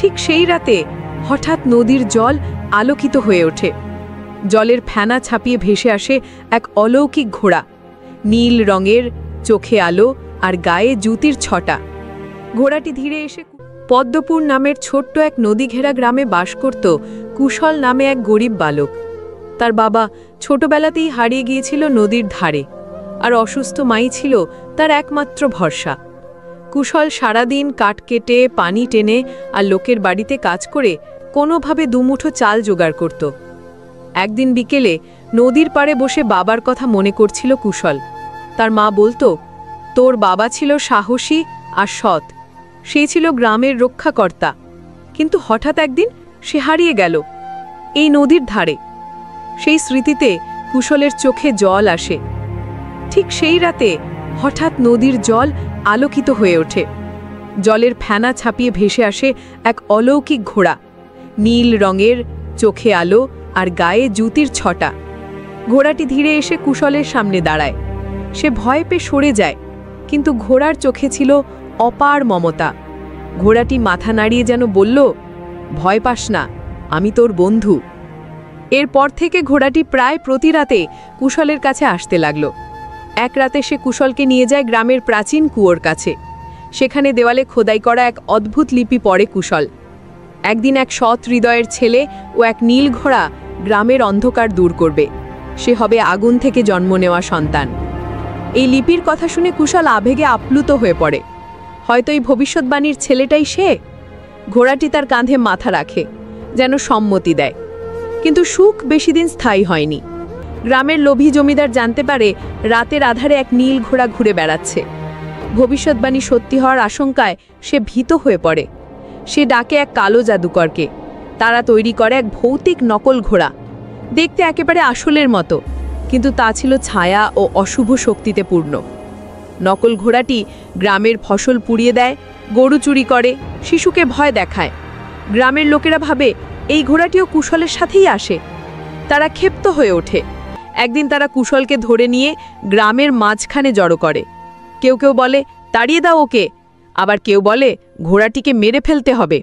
ঠিক সেই রাতে হঠাৎ নদীর জল আলোকিত হয়ে ওঠে। জলের ফেনা ছাপিয়ে ভেসে আসে এক অলৌকিক ঘোড়া, নীল রঙের, চোখে আলো আর গায়ে জুতির ছটা। ঘোড়াটি ধীরে এসে পদ্মপুর নামের ছোট্ট এক নদী ঘেরা গ্রামে বাস করত কুশল নামে এক গরিব বালক। তার বাবা ছোটবেলাতেই হারিয়ে গিয়েছিল নদীর ধারে, আর অসুস্থ মাই ছিল তার একমাত্র ভরসা। কুশল সারাদিন কাঠ কেটে, পানি টেনে আর লোকের বাড়িতে কাজ করে কোনোভাবে দুমুঠো চাল জোগাড় করত। একদিন বিকেলে নদীর পাড়ে বসে বাবার কথা মনে করছিল কুশল। তার মা বলতো, তোর বাবা ছিল সাহসী আর সৎ, সে ছিল গ্রামের রক্ষাকর্তা, কিন্তু হঠাৎ একদিন সে হারিয়ে গেল এই নদীর ধারে। সেই স্মৃতিতে কুশলের চোখে জল আসে। ঠিক সেই রাতে হঠাৎ নদীর জল আলোকিত হয়ে ওঠে। জলের ফেনা ছাপিয়ে ভেসে আসে এক অলৌকিক ঘোড়া, নীল রঙের, চোখে আলো আর গায়ে জুতির ছটা। ঘোড়াটি ধীরে এসে কুশলের সামনে দাঁড়ায়। সে ভয় পেয়ে সরে যায়, কিন্তু ঘোড়ার চোখে ছিল অপার মমতা। ঘোড়াটি মাথা নাড়িয়ে যেন বলল, ভয় পাস না, আমি তোর বন্ধু। এরপর থেকে ঘোড়াটি প্রায় প্রতি রাতে কুশলের কাছে আসতে লাগল। এক রাতে সে কুশলকে নিয়ে যায় গ্রামের প্রাচীন কুয়োর কাছে। সেখানে দেওয়ালে খোদাই করা এক অদ্ভুত লিপি পড়ে কুশল। একদিন এক সৎ হৃদয়ের ছেলে ও এক নীল ঘোড়া গ্রামের অন্ধকার দূর করবে। সে হবে আগুন থেকে জন্ম নেওয়া সন্তান। এই লিপির কথা শুনে কুশল আবেগে আপ্লুত হয়ে পড়ে। হয়তো এই ভবিষ্যৎবাণীর ছেলেটাই সে। ঘোড়াটি তার কাঁধে মাথা রাখে, যেন সম্মতি দেয়। কিন্তু সুখ বেশিদিন স্থায়ী হয়নি। গ্রামের লোভী জমিদার জানতে পারে রাতের আধারে এক নীল ঘোড়া ঘুরে বেড়াচ্ছে। ভবিষ্যৎবাণী সত্যি হওয়ার আশঙ্কায় সে ভীত হয়ে পড়ে। সে ডাকে এক কালো জাদুকরকে। তারা তৈরি করে এক ভৌতিক নকল ঘোড়া, দেখতে একেবারে আসলের মতো, কিন্তু তা ছিল ছায়া ও অশুভ শক্তিতে পূর্ণ। নকল ঘোড়াটি গ্রামের ফসল পুড়িয়ে দেয়, গরু চুরি করে, শিশুকে ভয় দেখায়। গ্রামের লোকেরা ভাবে এই ঘোড়াটিও কুশলের সাথেই আসে। তারা ক্ষিপ্ত হয়ে ওঠে। একদিন তারা কুশলকে ধরে নিয়ে গ্রামের মাঝখানে জড়ো করে। কেউ কেউ বলে, তাড়িয়ে দাও ওকে, আবার কেউ বলে ঘোড়াটিকে মেরে ফেলতে হবে।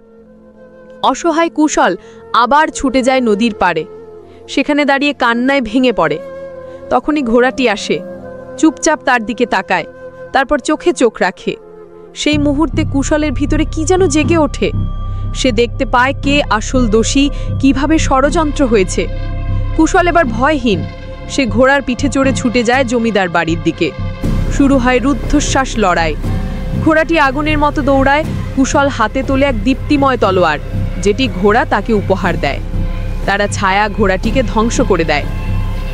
অসহায় কুশল আবার ছুটে যায় নদীর পাড়ে। সেখানে দাঁড়িয়ে কান্নায় ভেঙে পড়ে। তখনই ঘোড়াটি আসে, চুপচাপ তার দিকে তাকায়, তারপর চোখে চোখ রাখে। সেই মুহূর্তে কুশলের ভিতরে কি যেন জেগে ওঠে। সে দেখতে পায় কে আসল দোষী, কিভাবে ষড়যন্ত্র হয়েছে। কুশল এবার ভয়হীন। সে ঘোড়ার পিঠে চড়ে ছুটে যায় জমিদার বাড়ির দিকে। শুরু হয় রুদ্ধশ্বাস লড়াই। ঘোড়াটি আগুনের মতো দৌড়ায়। কুশল হাতে তোলে এক দীপ্তিময় তলোয়ার, যেটি ঘোড়া তাকে উপহার দেয়। তারা ছায়া ঘোড়াটিকে ধ্বংস করে দেয়।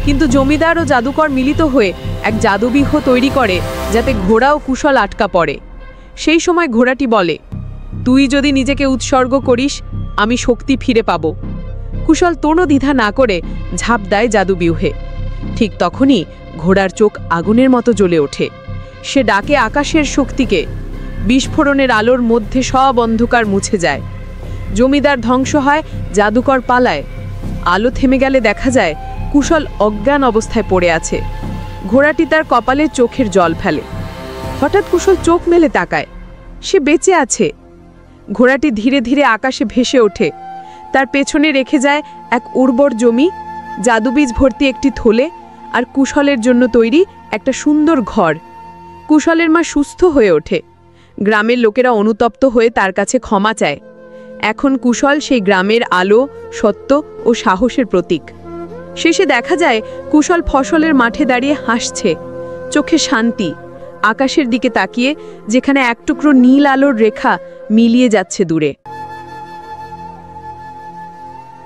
কিন্তু জমিদার ও জাদুকর মিলিত হয়ে এক জাদুবিহ তৈরি করে, যাতে ঘোড়া ও কুশল আটকা পড়ে। সেই সময় ঘোড়াটি বলে, তুই যদি নিজেকে উৎসর্গ করিস, আমি শক্তি ফিরে পাব। কুশল কোনো দ্বিধা না করে ঝাঁপ দেয় জাদুবিহে। ঠিক তখনই ঘোড়ার চোখ আগুনের মতো জ্বলে ওঠে। সে ডাকে আকাশের শক্তিকে। বিস্ফোরণের আলোর মধ্যে সব অন্ধকার মুছে যায়। জমিদার ধ্বংস হয়, জাদুকর পালায়। আলো থেমে গেলে দেখা যায় কুশল অজ্ঞান অবস্থায় পড়ে আছে। ঘোড়াটি তার কপালে চোখের জল ফেলে। হঠাৎ কুশল চোখ মেলে তাকায়, সে বেঁচে আছে। ঘোড়াটি ধীরে ধীরে আকাশে ভেসে ওঠে। তার পেছনে রেখে যায় এক উর্বর জমি, জাদুবীজ ভর্তি একটি থলে, আর কুশলের জন্য তৈরি একটা সুন্দর ঘর। কুশলের মা সুস্থ হয়ে ওঠে। গ্রামের লোকেরা অনুতপ্ত হয়ে তার কাছে ক্ষমা চায়। এখন কুশল সেই গ্রামের আলো, সত্য ও সাহসের প্রতীক। শেষে দেখা যায় কুশল ফসলের মাঠে দাঁড়িয়ে হাসছে, চোখে শান্তি, আকাশের দিকে তাকিয়ে, যেখানে এক টুকরো নীল আলোর রেখা মিলিয়ে যাচ্ছে দূরে।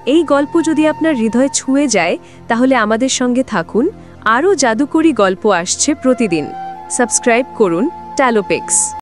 এই গল্প যদি আপনার হৃদয় ছুঁয়ে যায়, তাহলে আমাদের সঙ্গে থাকুন। আরও জাদুকরী গল্প আসছে প্রতিদিন। সাবস্ক্রাইব করুন ট্যালোপিক্স।